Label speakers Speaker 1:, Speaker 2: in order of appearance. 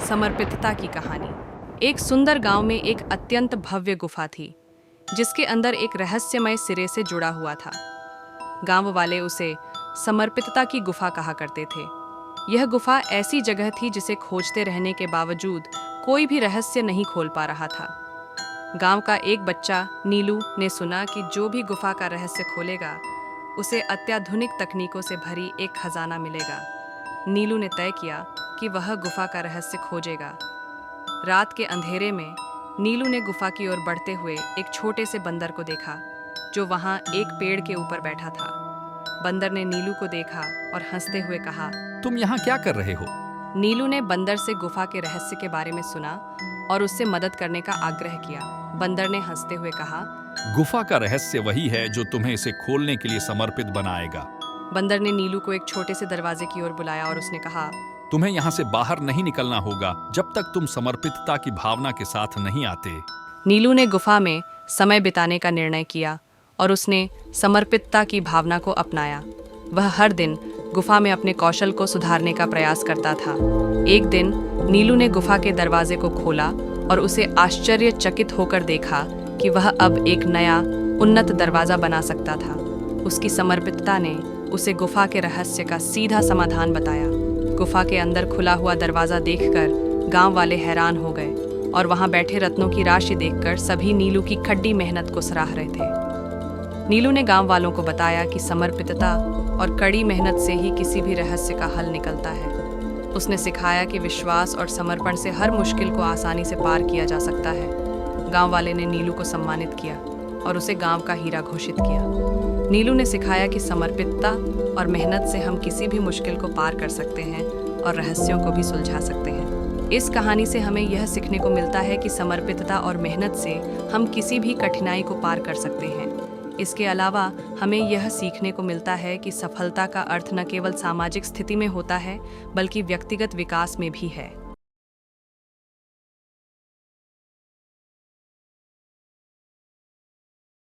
Speaker 1: समर्पितता की कहानी। एक सुंदर गांव में एक अत्यंत भव्य गुफा थी, जिसके अंदर एक रहस्यमय सिरे से जुड़ा हुआ था। गांव वाले उसे समर्पितता की गुफा कहा करते थे। यह गुफा ऐसी जगह थी जिसे खोजते रहने के बावजूद कोई भी रहस्य नहीं खोल पा रहा था। गांव का एक बच्चा नीलू ने सुना कि जो भी गुफा का रहस्य खोलेगा, उसे अत्याधुनिक तकनीकों से भरी एक खजाना मिलेगा। नीलू ने तय किया कि वह गुफा का रहस्य खोजेगा। रात के अंधेरे में नीलू ने गुफा की ओर बढ़ते हुए एक छोटे से बंदर को देखा, जो वहां एक पेड़ के ऊपर बैठा था। बंदर ने नीलू को देखा और हंसते हुए कहा,
Speaker 2: तुम यहाँ क्या कर रहे हो?
Speaker 1: नीलू ने बंदर से गुफा के रहस्य के बारे में सुना और उससे मदद करने का आग्रह किया। बंदर ने हंसते हुए कहा,
Speaker 2: गुफा का रहस्य वही है जो तुम्हें इसे खोलने के लिए समर्पित बनाएगा।
Speaker 1: बंदर ने नीलू को एक छोटे से दरवाजे की ओर बुलाया और उसने कहा,
Speaker 2: तुम्हें यहाँ से बाहर नहीं निकलना होगा जब तक तुम समर्पितता की भावना के साथ नहीं आते।
Speaker 1: नीलू ने गुफा में समय बिताने का निर्णय किया और उसने समर्पितता की भावना को अपनाया। वह हर दिन गुफा में अपने कौशल को सुधारने का प्रयास करता था। एक दिन नीलू ने गुफा के दरवाजे को खोला और उसे आश्चर्यचकित होकर देखा कि वह अब एक नया उन्नत दरवाजा बना सकता था। उसकी समर्पितता ने उसे गुफा के रहस्य का सीधा समाधान बताया। गुफा के अंदर खुला हुआ दरवाजा देखकर गांव वाले हैरान हो गए और वहां बैठे रत्नों की राशि देखकर सभी नीलू की कड़ी मेहनत को सराह रहे थे। नीलू ने गांव वालों को बताया कि समर्पितता और कड़ी मेहनत से ही किसी भी रहस्य का हल निकलता है। उसने सिखाया कि विश्वास और समर्पण से हर मुश्किल को आसानी से पार किया जा सकता है। गांव वाले ने नीलू को सम्मानित किया और उसे गांव का हीरा घोषित किया। नीलू ने सिखाया कि समर्पितता और मेहनत से हम किसी भी मुश्किल को पार कर सकते हैं और रहस्यों को भी सुलझा सकते हैं। इस कहानी से हमें यह सीखने को मिलता है कि समर्पितता और मेहनत से हम किसी भी कठिनाई को पार कर सकते हैं। इसके अलावा हमें यह सीखने को मिलता है कि सफलता का अर्थ न केवल सामाजिक स्थिति में होता है, बल्कि व्यक्तिगत विकास में भी है।